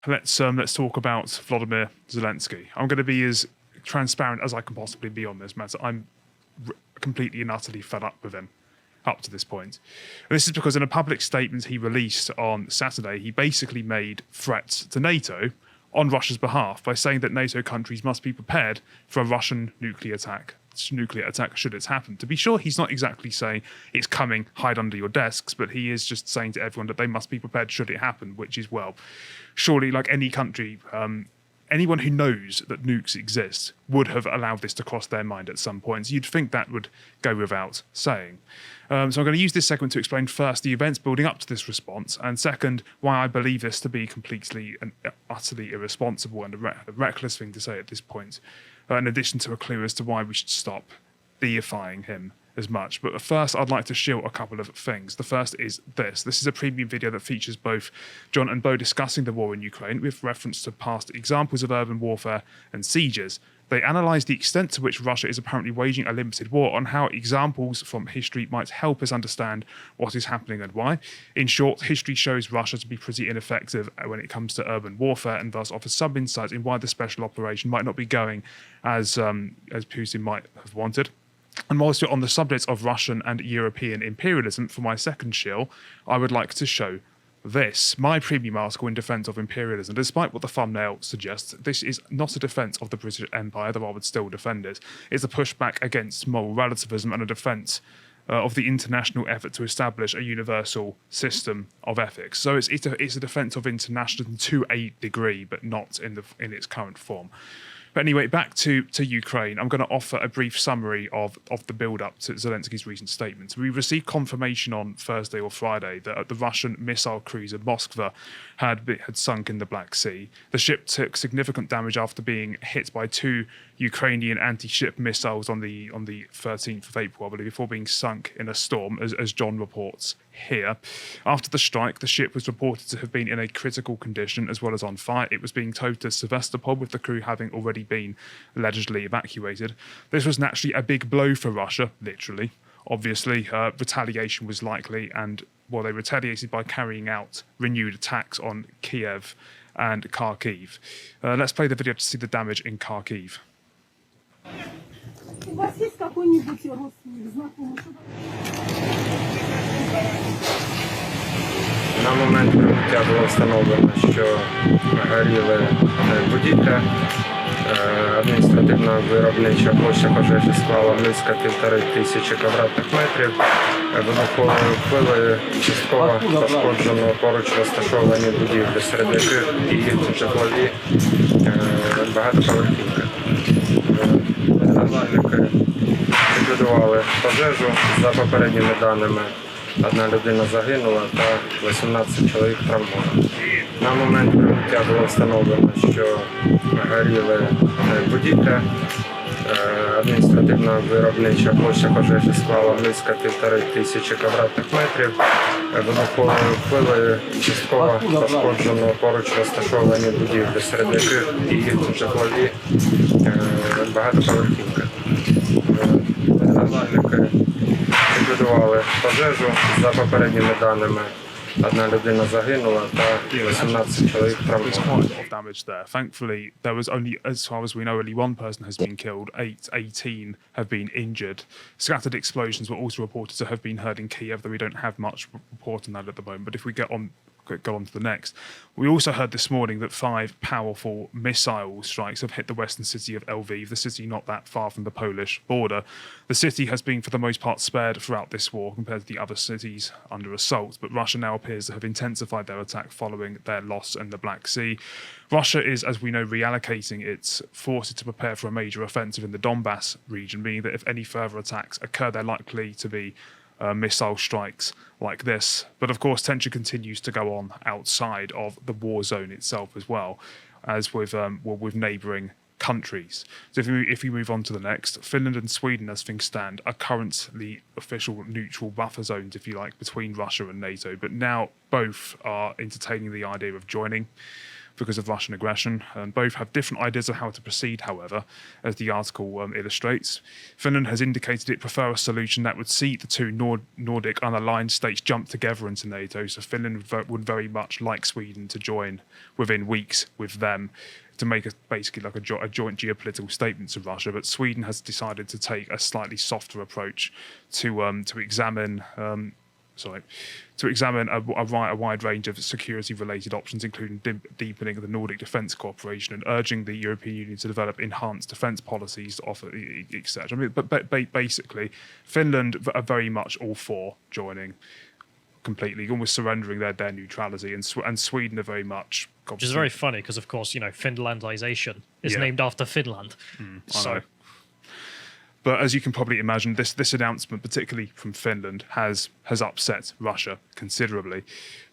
Let's talk about Volodymyr Zelensky. I'm going to be as transparent as I can possibly be on this matter. I'm completely and utterly fed up with him up to this point. And this is because in a public statement he released on Saturday, he basically made threats to NATO on Russia's behalf by saying that NATO countries must be prepared for a Russian nuclear attack should it happen. To be sure, he's not exactly saying it's coming, hide under your desks, but he is just saying to everyone that they must be prepared should it happen, which is, well, surely like any country, anyone who knows that nukes exist would have allowed this to cross their mind at some point. So you'd think that would go without saying. So I'm going to use this segment to explain first the events building up to this response, and second, why I believe this to be completely and utterly irresponsible and a reckless thing to say at this point, in addition to a clue as to why we should stop deifying him as much. But first, I'd like to shield a couple of things. The first is this. This is a premium video that features both John and Bo discussing the war in Ukraine with reference to past examples of urban warfare and sieges. They analyse the extent to which Russia is apparently waging a limited war, on how examples from history might help us understand what is happening and why. In short, history shows Russia to be pretty ineffective when it comes to urban warfare, and thus offers some insight in why the special operation might not be going as Putin might have wanted. And whilst you're on the subject of Russian and European imperialism, for my second shill, I would like to show this, my premium article in defence of imperialism. Despite what the thumbnail suggests, this is not a defence of the British Empire, though I would still defend it. It's a pushback against moral relativism and a defence of the international effort to establish a universal system of ethics. So it's a defence of internationalism to a degree, but not in its current form. But anyway, back to Ukraine. I'm going to offer a brief summary of the build-up to Zelensky's recent statements. We received confirmation on Thursday or Friday that the Russian missile cruiser Moskva had sunk in the Black Sea. The ship took significant damage after being hit by two Ukrainian anti-ship missiles on the 13th of April, I believe, before being sunk in a storm, as John reports here. After the strike, the ship was reported to have been in a critical condition as well as on fire. It was being towed to Sevastopol, with the crew having already been allegedly evacuated. This was naturally a big blow for Russia, literally. Obviously, retaliation was likely, and well, they retaliated by carrying out renewed attacks on Kiev and Kharkiv. Let's play the video to see the damage in Kharkiv. У вас есть какой-нибудь родственник, знакомый? На момент прибуття було встановлено, що горіли будівля. Адміністративна виробнича площа пожежі склала близько 1500 квадратних метрів. Вибуховою хвилею частково пошкоджено поруч розташовані будівлі, серед яких і житлові багатоповерхівки. Рятувальники ліквідували пожежу. За попередніми даними, одна людина загинула та 18 чоловік травмовано. На момент прибуття було встановлено, що горіли будівля. Адміністративна виробнича площа пожежі склала близько 1500 квадратних метрів. Вибуховою хвилею частково пошкоджено поруч розташовані будівлі, серед яких і житлові багатоповерхівки. Рятувальники ліквідували пожежу. За попередніми даними, одна людина загинула та 18 чоловік травмовано. Damage there. Thankfully, there was only, as far as we know, only one person has been killed. 18 have been injured. Scattered explosions were also reported to have been heard in Kiev, though we don't have much report on that at the moment. But if we go on to the next. We also heard this morning that 5 powerful missile strikes have hit the western city of Lviv, the city not that far from the Polish border. The city has been, for the most part, spared throughout this war compared to the other cities under assault, but Russia now appears to have intensified their attack following their loss in the Black Sea. Russia is, as we know, reallocating its forces to prepare for a major offensive in the Donbass region, meaning that if any further attacks occur, they're likely to be missile strikes like this. But of course, tension continues to go on outside of the war zone itself as well, as with neighbouring countries. So if we move on to the next, Finland and Sweden, as things stand, are currently official neutral buffer zones, if you like, between Russia and NATO. But now both are entertaining the idea of joining. because of Russian aggression. Both have different ideas of how to proceed, however, as the article illustrates. Finland has indicated it prefer a solution that would see the two Nordic unaligned states jump together into NATO. So Finland would very much like Sweden to join within weeks with them to make basically like a joint geopolitical statement to Russia. But Sweden has decided to take a slightly softer approach to examine a wide range of security-related options, including deepening the Nordic defence cooperation and urging the European Union to develop enhanced defence policies to offer, etc. I mean, but basically, Finland are very much all for joining completely, almost surrendering their neutrality, and Sweden are very much... Which is very funny because, of course, Finlandization is named after Finland. I know. But as you can probably imagine, this announcement, particularly from Finland, has upset Russia considerably,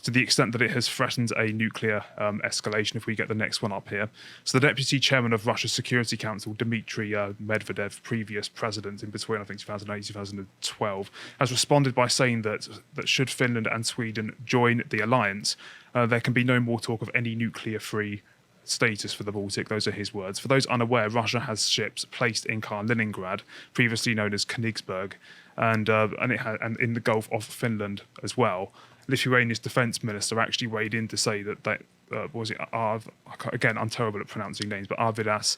to the extent that it has threatened a nuclear escalation if we get the next one up here. So the deputy chairman of Russia's Security Council, Dmitry Medvedev, previous president in between, I think, 2008 2012, has responded by saying that should Finland and Sweden join the alliance, there can be no more talk of any nuclear-free status for the Baltic. Those are his words. For those unaware, Russia has ships placed in Kaliningrad, previously known as Königsberg, and in the Gulf of Finland as well. Lithuania's defense minister actually weighed in to say that again, I'm terrible at pronouncing names, but Arvidas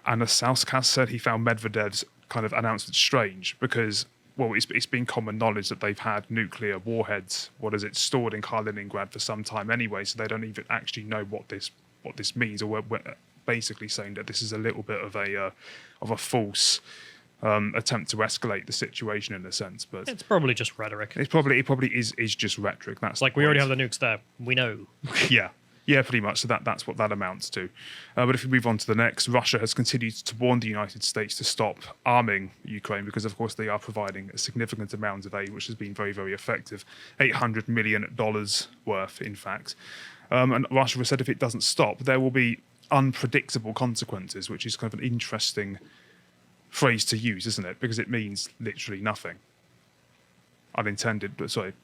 Anasauskas said he found Medvedev's kind of announcement strange because, well, it's been common knowledge that they've had nuclear warheads, stored in Kaliningrad for some time anyway, so they don't even actually know what this means, or we're basically saying that this is a little bit of a false attempt to escalate the situation in a sense. But it's probably just rhetoric. It probably is just rhetoric. That's like we already have the nukes there. We know. Yeah, pretty much. So that's what that amounts to. But if we move on to the next, Russia has continued to warn the United States to stop arming Ukraine because, of course, they are providing a significant amount of aid, which has been very, very effective. $800 million worth, in fact. And Russia has said if it doesn't stop, there will be unpredictable consequences, which is kind of an interesting phrase to use, isn't it? Because it means literally nothing. Unintended, but sorry,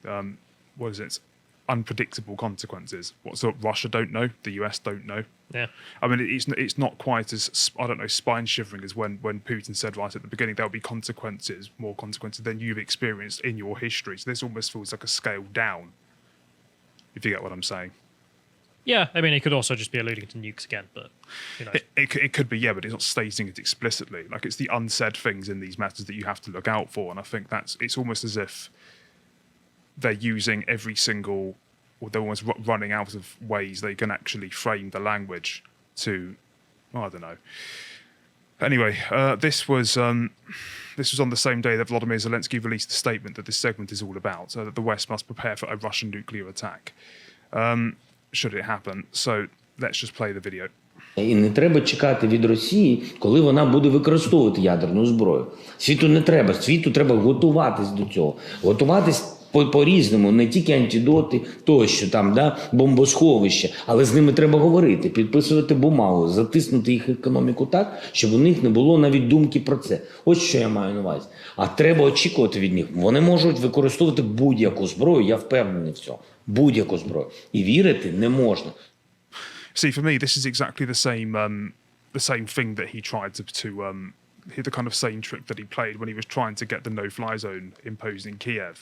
what is it? Unpredictable consequences. So Russia don't know, the US don't know. Yeah. I mean, it's not quite as, I don't know, spine-shivering as when Putin said right at the beginning there'll be consequences, more consequences than you've experienced in your history. So this almost feels like a scale down, if you get what I'm saying. Yeah, I mean, it could also just be alluding to nukes again, but who knows? It could be, yeah, but it's not stating it explicitly. Like, it's the unsaid things in these matters that you have to look out for, and I think it's almost as if they're using every single, or they're almost running out of ways they can actually frame the language to, I don't know. Anyway, this was on the same day that Volodymyr Zelensky released a statement that this segment is all about, so that the West must prepare for a Russian nuclear attack. Should it happen. So let's just play the video. І не треба чекати від Росії, коли вона буде використовувати ядерну зброю. Світу не треба, світу треба готуватись до цього. Готуватись по-різному, не тільки антидоти, тощо там, да, бомбосховища, але з ними треба говорити, підписувати бумагу, затиснути їх економіку так, щоб у них не було навіть думки про це. Ось що я маю на увазі. А треба очікувати від них. Вони можуть використовувати будь-яку зброю, я впевнений в цьому. Будь-яку зброю. І вірити не можна. See, for me, this is exactly the same thing that he tried to the kind of same trick that he played when he was trying to get the no-fly zone imposed in Kiev.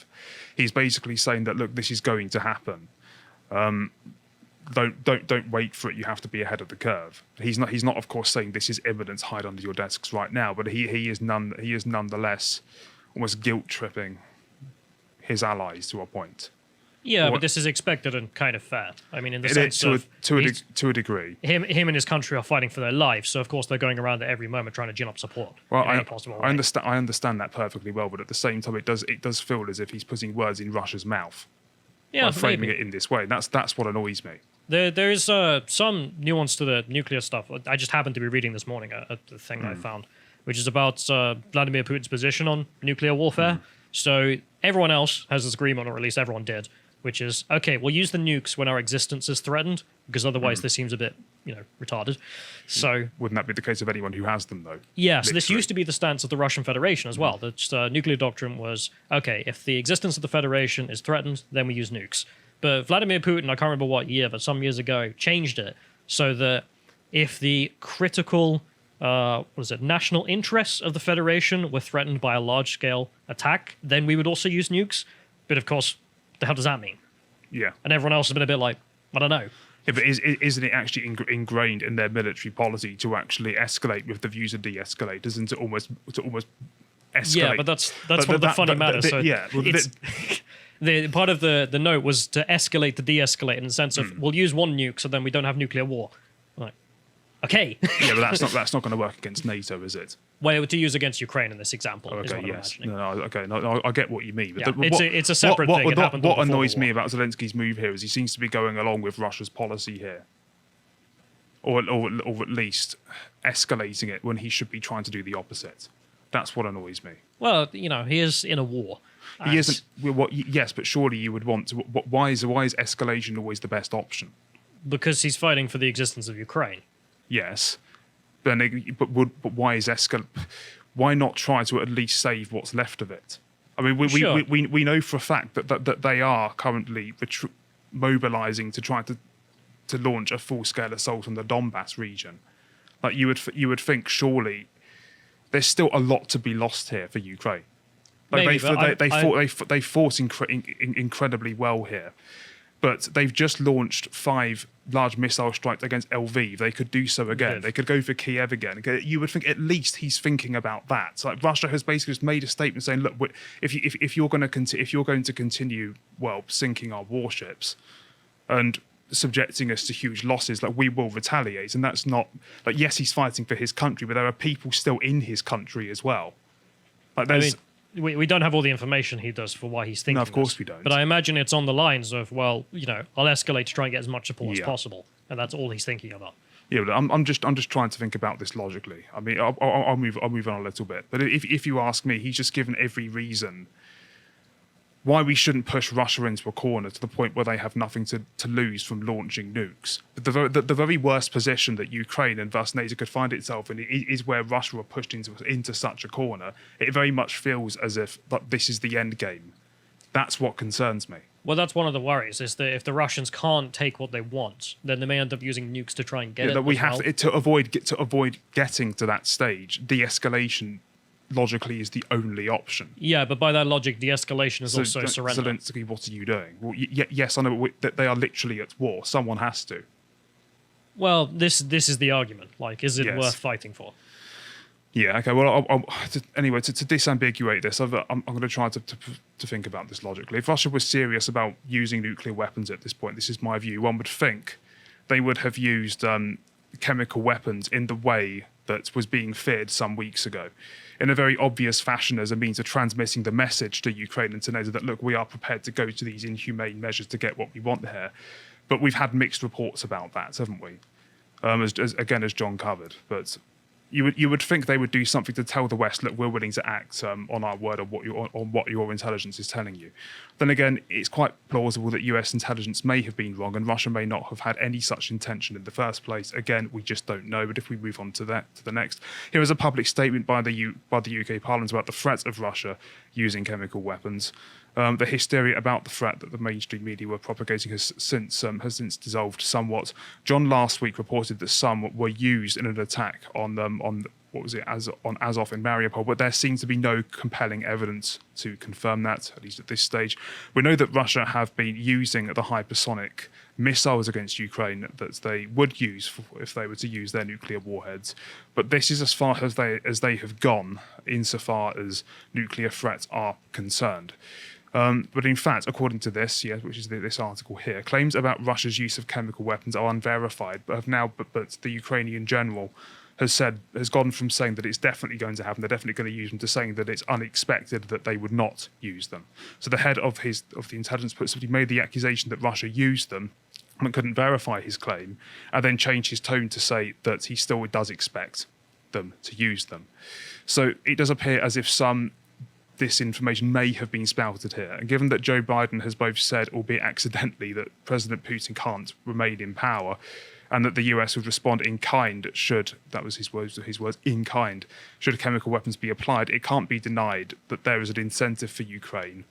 He's basically saying that, look, this is going to happen. Don't wait for it. You have to be ahead of the curve. He's not, of course, saying this is evidence, hide under your desks right now. But he is nonetheless almost guilt-tripping his allies to a point. Yeah, but this is expected and kind of fair. I mean, in the sense to a degree, him and his country are fighting for their lives, so of course they're going around at every moment trying to gin up support. Well, in any possible way. I understand that perfectly well, but at the same time, it does feel as if he's putting words in Russia's mouth. Yeah, by framing maybe. it in this way. That's what annoys me. There is some nuance to the nuclear stuff. I just happened to be reading this morning a thing I found, which is about Vladimir Putin's position on nuclear warfare. So everyone else has this agreement, or at least everyone did, which is, okay, we'll use the nukes when our existence is threatened, because otherwise this seems a bit, retarded. So wouldn't that be the case of anyone who has them, though? Yeah, so this used to be the stance of the Russian Federation as well. The nuclear doctrine was, okay, if the existence of the Federation is threatened, then we use nukes. but Vladimir Putin, I can't remember what year, but some years ago, changed it so that if the critical, national interests of the Federation were threatened by a large-scale attack, then we would also use nukes. But of course, the hell does that mean? Yeah. And everyone else has been a bit like, I don't know. Yeah, but isn't it actually ingrained in their military policy to actually escalate with the views of de-escalators and to almost escalate? Yeah, but that's one of the funny matters. So yeah, well, the part of the note was to escalate to de-escalate in the sense of we'll use one nuke so then we don't have nuclear war. Like, okay. Yeah, but that's not going to work against NATO, is it? Well, to use against Ukraine in this example. Is Okay, what yes. I'm imagining. No, I get what you mean. But Yeah, it's a separate thing. It happened What before the annoys war. me about Zelensky's move here is he seems to be going along with Russia's policy here. Or at least escalating it when he should be trying to do the opposite. That's what annoys me. Well, he is in a war. He isn't. Yes, but surely you would want to. Why is escalation always the best option? Because he's fighting for the existence of Ukraine. Yes, but why is why not try to at least save what's left of it? I mean, Sure. we know for a fact that they are currently mobilizing to try to launch a full-scale assault on the Donbass region. Like you would think surely there's still a lot to be lost here for Ukraine. Like Maybe, they fought incredibly well here, but they've just launched 5 large missile strikes against Lviv. They could do so again. Lviv. They could go for Kiev again. You would think at least he's thinking about that. So like Russia has basically just made a statement saying, "Look, if you're going to continue sinking our warships and subjecting us to huge losses, like we will retaliate." And that's not like, yes, he's fighting for his country, but there are people still in his country as well. Like there's. We don't have all the information he does for why he's thinking. No, of course this. we don't. But I imagine it's on the lines of, I'll escalate to try and get as much support as possible, and that's all he's thinking about. Yeah, but I'm just trying to think about this logically. I mean, I'll move on a little bit. But if you ask me, he's just given every reason why we shouldn't push Russia into a corner to the point where they have nothing to lose from launching nukes. But the very worst position that Ukraine and thus NATO could find itself in is where Russia were pushed into such a corner. It very much feels as if this is the end game. That's what concerns me. Well, that's one of the worries, is that if the Russians can't take what they want, then they may end up using nukes to try and get it. That we as have well. to avoid getting to that stage. De-escalation logically is the only option. Yeah, but by that logic, de-escalation is also surrender. Zelensky, what are you doing? Well, yes, I know that they are literally at war. Someone has to. Well, this is the argument. Like, is it Yes. worth fighting for? Yeah. Okay. Well, anyway, to disambiguate this, I'm going to try to think about this logically. If Russia was serious about using nuclear weapons at this point, this is my view. One would think they would have used chemical weapons in the way that was being feared some weeks ago, in a very obvious fashion as a means of transmitting the message to Ukraine and to NATO that, look, we are prepared to go to these inhumane measures to get what we want here. But we've had mixed reports about that, haven't we? As John covered. But you would think they would do something to tell the West, look, we're willing to act on our word on what your intelligence is telling you. Then again, it's quite plausible that US intelligence may have been wrong and Russia may not have had any such intention in the first place. Again, we just don't know. But if we move on to the next, here is a public statement by the UK Parliament about the threat of Russia using chemical weapons. The hysteria about the threat that the mainstream media were propagating has since dissolved somewhat. John last week reported that some were used in an attack on Azov in Mariupol, but there seems to be no compelling evidence to confirm that, at least at this stage. We know that Russia have been using the hypersonic missiles against Ukraine that they would use if they were to use their nuclear warheads, but this is as far as they have gone insofar as nuclear threats are concerned. But in fact, according to this, which is this article here, claims about Russia's use of chemical weapons are unverified, but the Ukrainian general has gone from saying that it's definitely going to happen, they're definitely going to use them, to saying that it's unexpected that they would not use them. So the head of the intelligence simply made the accusation that Russia used them and couldn't verify his claim, and then changed his tone to say that he still does expect them to use them. So it does appear as if this information may have been spouted here. And given that Joe Biden has both said, albeit accidentally, that President Putin can't remain in power, and that the US would respond in kind should, that was his words, in kind, should chemical weapons be applied, it can't be denied that there is an incentive for Ukraine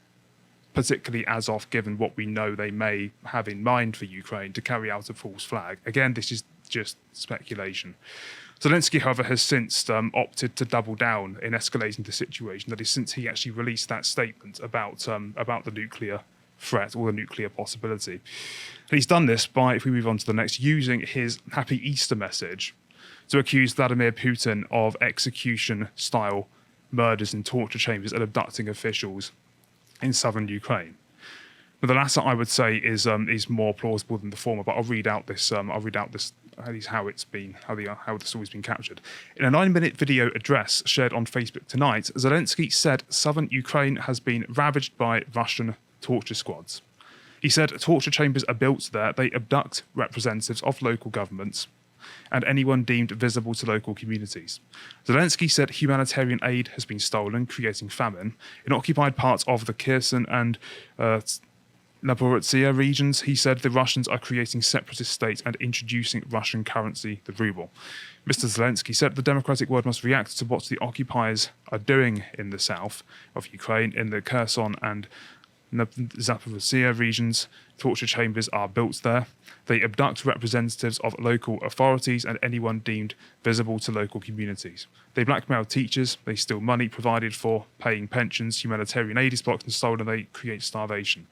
particularly Azov, given what we know they may have in mind for Ukraine to carry out a false flag. Again, this is just speculation. Zelensky, however, has since opted to double down in escalating the situation. That is, since he actually released that statement about the nuclear threat or the nuclear possibility. And he's done this by, if we move on to the next, using his Happy Easter message to accuse Vladimir Putin of execution-style murders in torture chambers and abducting officials in southern Ukraine. But the latter, I would say, is more plausible than the former. But I'll read out this. How this story's been captured. In a 9-minute video address shared on Facebook tonight, Zelensky said southern Ukraine has been ravaged by Russian torture squads. He said torture chambers are built there. They abduct representatives of local governments and anyone deemed visible to local communities. Zelensky said humanitarian aid has been stolen, creating famine. In occupied parts of the Kherson and Zaporizhzhia regions, he said the Russians are creating separatist states and introducing Russian currency, the ruble. Mr. Zelensky said the democratic world must react to what the occupiers are doing in the south of Ukraine, in the Kherson and Zaporizhzhia regions. Torture chambers are built there. They abduct representatives of local authorities and anyone deemed visible to local communities. They blackmail teachers. They steal money provided for paying pensions. Humanitarian aid is blocked and stolen. They create starvation.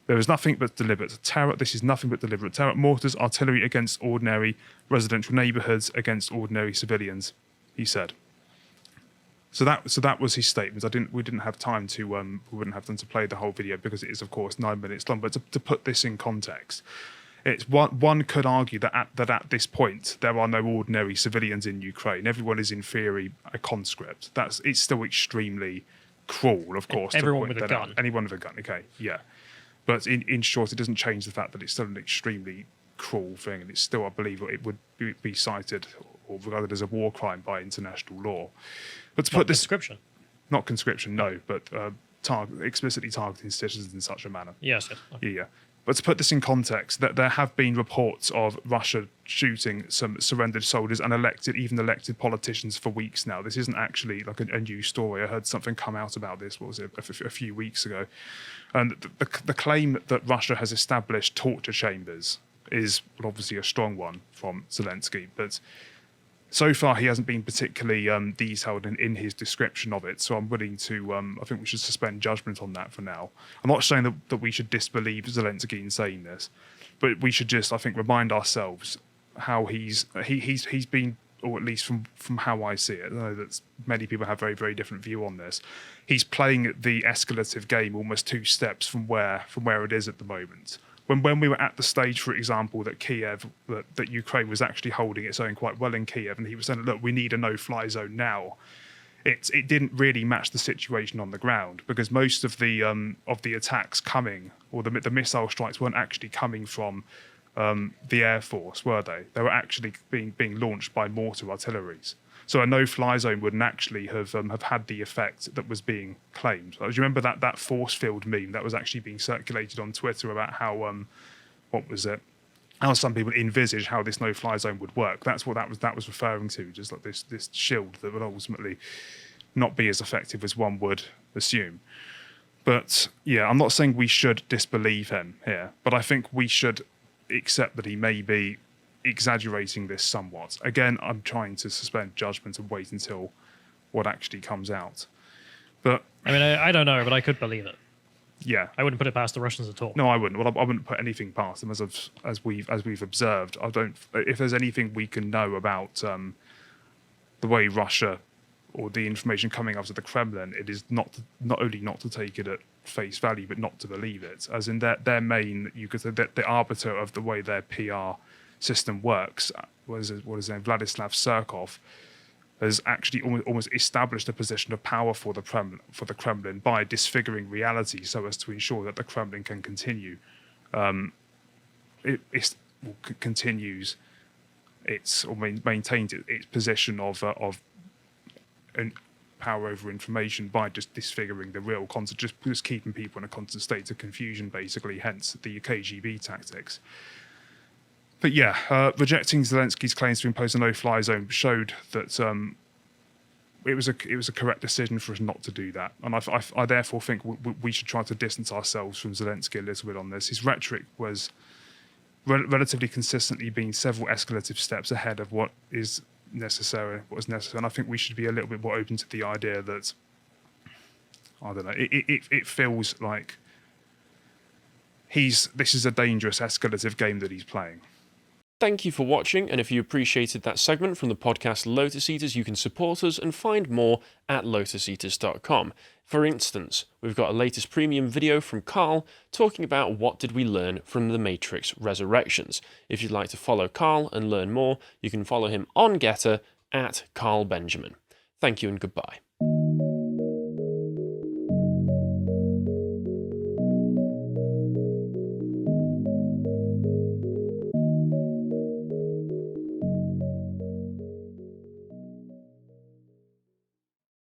There is nothing but deliberate terror. This is nothing but deliberate terror. Mortars, artillery against ordinary residential neighbourhoods, against ordinary civilians, he said. So that was his statement. We didn't have time to we wouldn't have time to play the whole video because it is, of course, 9 minutes long. But to put this in context, it's one could argue that at this point there are no ordinary civilians in Ukraine. Everyone is in theory a conscript. It's still extremely cruel, of course. Everyone with a gun. Anyone with a gun. Okay, yeah. But in short, it doesn't change the fact that it's still an extremely cruel thing, and it's still, I believe, it would be cited or regarded as a war crime by international law. But to put this, conscription. Not conscription, no, but explicitly targeting citizens in such a manner. Yes. Okay. Yeah. But to put this in context, that there have been reports of Russia shooting some surrendered soldiers and even elected politicians for weeks now. This isn't actually like a new story. I heard something come out about this, what was it, a few weeks ago. And the claim that Russia has established torture chambers is obviously a strong one from Zelensky, but so far he hasn't been particularly detailed in his description of it, so I'm willing to, I think we should suspend judgment on that for now. I'm not saying that we should disbelieve Zelensky in saying this, but we should just, I think, remind ourselves how he's been, or at least from how I see it. I know that many people have very, very different view on this. He's playing the escalative game almost 2 steps from where it is at the moment. When we were at the stage, for example, that Ukraine was actually holding its own quite well in Kiev, and he was saying, look, we need a no-fly zone now. It didn't really match the situation on the ground, because most of the attacks coming, or the missile strikes, weren't actually coming from the Air Force, were they? They were actually being launched by mortar artilleries. So a no-fly zone wouldn't actually have had the effect that was being claimed. Do you remember that force field meme that was actually being circulated on Twitter about how what was it? How some people envisage how this no-fly zone would work. That's what that was referring to, just like this shield that would ultimately not be as effective as one would assume. But yeah, I'm not saying we should disbelieve him here, but I think we should accept that he may be exaggerating this somewhat. Again, I'm trying to suspend judgment and wait until what actually comes out. But I mean, I don't know, but I could believe it. Yeah, I wouldn't put it past the Russians at all. No, I wouldn't. Well, I wouldn't put anything past them, as we've observed. I don't. If there's anything we can know about the way Russia, or the information coming out of the Kremlin, it is not only not to take it at face value, but not to believe it. As in their main, you could say, the arbiter of the way their PR system works, what is his name, Vladislav Surkov, has actually almost established a position of power for the Kremlin by disfiguring reality so as to ensure that the Kremlin can continue continues its or maintains its position of power over information by just disfiguring the real concept, just keeping people in a constant state of confusion, basically, hence the KGB tactics. But yeah, rejecting Zelensky's claims to impose a no-fly zone showed that it was a correct decision for us not to do that, and I therefore think we should try to distance ourselves from Zelensky a little bit on this. His rhetoric was relatively consistently been several escalative steps ahead of what is necessary, and I think we should be a little bit more open to the idea that, I don't know, it feels like this is a dangerous escalative game that he's playing. Thank you for watching, and if you appreciated that segment from the podcast Lotus Eaters, you can support us and find more at lotuseaters.com. For instance, we've got a latest premium video from Carl talking about what did we learn from the Matrix Resurrections. If you'd like to follow Carl and learn more, you can follow him on Getter at Carl Benjamin. Thank you and goodbye.